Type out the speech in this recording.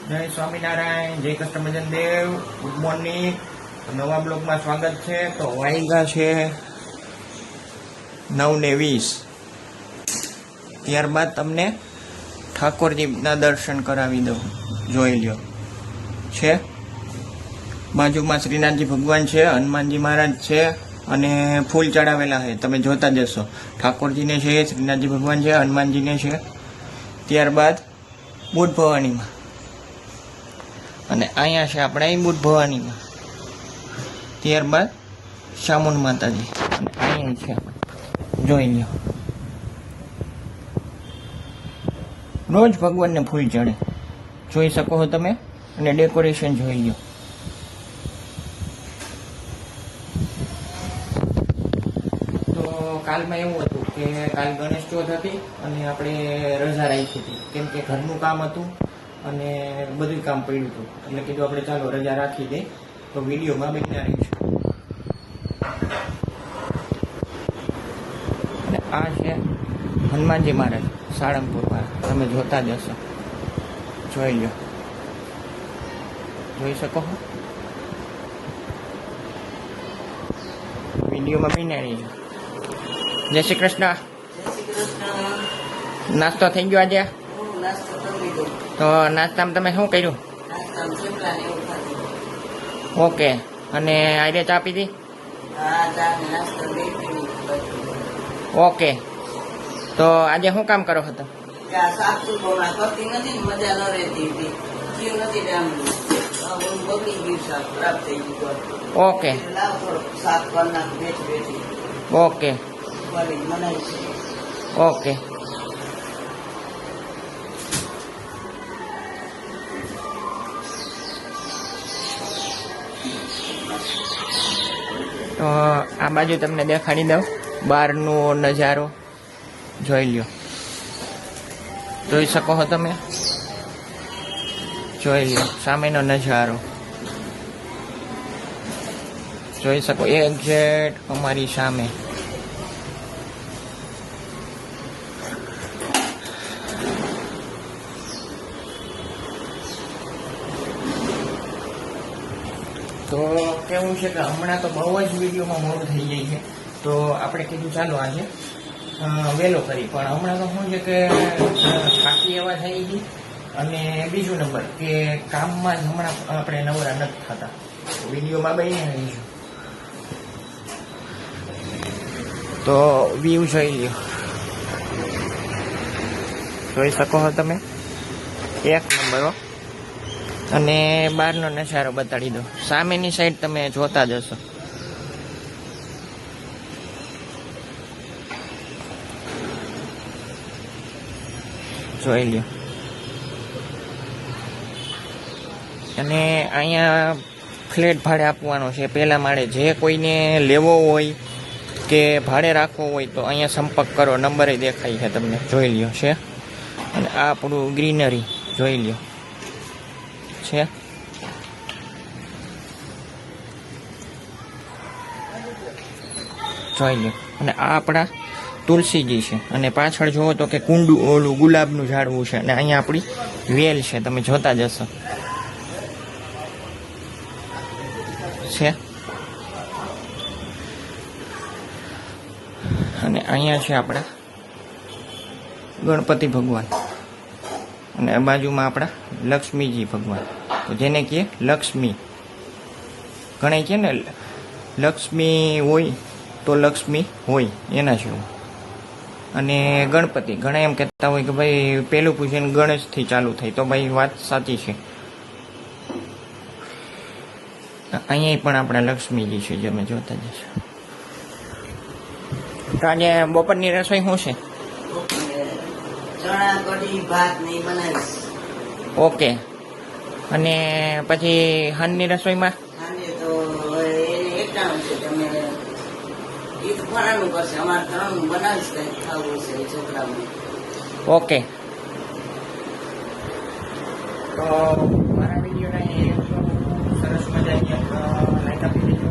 જય સ્વામિનારાયણ, જય કષ્ટભજન દેવ. Good morning. નવા બ્લોગમાં સ્વાગત છે. તો વાયગા છે 9:20. ત્યારબાદ તમને ઠાકોરજીના દર્શન કરાવી દઉં. જોઈ લ્યો. છે બાજુમાં શ્રીનાથજી ભગવાન છે, હનુમાનજી મહારાજ છે અને ફૂલ ચડાવેલા છે. તમે જોતા જશો. ઠાકોરજીને છે, શ્રીનાથજી ભગવાન છે, હનુમાનજીને છે. ત્યારબાદ બુટ ભવાનીમાં અને અહીંયા છે આપણે અહીં બુટ ભવાનીમાં. ત્યારબાદ ચામુંડ માતાજી અને અહીંયા છે. જોઈ લો. રોજ ભગવાનને ફૂલ ચડે, જોઈ શકો છો તમે. અને ડેકોરેશન જોઈ લો. તો કાલમાં એવું હતું કે કાલ ગણેશ ચોથ હતી અને આપણે રજા રાખી હતી, કેમ કે ઘરનું કામ હતું અને બધું કામ પડ્યું હતું. એટલે કીધું આપણે ચાલો રજા રાખી દે. તો વિડીયોમાં બન્યા રહીશું. અને આ છે હનુમાનજી મહારાજ સાળંગપુરમાં. તમે જોતા જ હશો. જોઈ લો. જોઈ શકો છો. વિડીયોમાં બન્યા રહીશું. જય શ્રી કૃષ્ણ. નાસ્તો થઈ ગયો આજે? તો નાસ્તામાં તમે શું કર્યું? ઓકે. અને આજે ચા પીધી? ઓકે. તો આજે શું કામ કરો હતો? Okay okay okay. તો આ બાજુ તમને દેખાડી દઉં બહારનો નજારો. જોઈ લ્યો. જોઈ શકો છો તમે. જોઈ લ્યો સામેનો નજારો. જોઈ શકો એક્ઝેક્ટ અમારી સામે. તો કેવું છે કે હમણાં તો બહુ જ વિડીયોમાં મોડું થઈ જાય છે. તો આપણે કીધું ચાલો આજે વહેલો કરી. પણ હમણાં તો શું છે કે થાકી એવા થઈ ગઈ. અને બીજું નંબર કે કામમાં જ હમણાં આપણે નવરા નથી થતા. વિડીયોમાં બની રહીશું. તો વ્યૂ જોઈ લ્યો. જોઈ શકો છો તમે. એક નંબર હો. અને બહારનો નજારો બતાડી દો. સામેની સાઈડ તમે જોતા જશો. જોઈ લ્યો. અને અહીંયા ફ્લેટ ભાડે આપવાનો છે પહેલા માળે. જે કોઈને લેવો હોય કે ભાડે રાખવો હોય તો અહીંયા સંપર્ક કરો. નંબર દેખાય છે તમને. જોઈ લ્યો છે. અને આ આપણું ગ્રીનરી જોઈ લ્યો છે. જોઈ લ્યો. અને આ આપણા તુલસીજી છે. અને પાછળ જુઓ તો કે કુંડું ઓલું ગુલાબનું ઝાડવું છે. અને અહીંયા આપણી વેલ છે. તમે જોતા જશો છે. અને અહીંયા છે આપણા ગણપતિ ભગવાન. અને આ બાજુમાં આપણા લક્ષ્મીજી ભગવાન. તો જેને કહે લક્ષ્મી. ઘણા કહે ને લક્ષ્મી હોય તો લક્ષ્મી હોય એના જેવું. અને ગણપતિ ઘણા એમ કહેતા હોય કે ભાઈ પહેલું પૂજન ગણેશથી ચાલુ થાય. તો ભાઈ વાત સાચી છે. અહીંયા પણ આપણા લક્ષ્મીજી છે. જે અમે જોતા જશો. તો આજે બપોરની રસોઈ શું છે? ચણા કઢી ભાત ને બનાવીશ. ઓકે. અને પછી હાનની રસોઈમાં સાંજે તો એકટાણું છે. તમે એ ફરાનું કરશે. અમારે ત્રણ બનાવીશ. કઈ ખાવું છે છોકરાઓને. ઓકે. તો મારા વિડીયોને સરસ મજાની લાઈક આપી દેજો.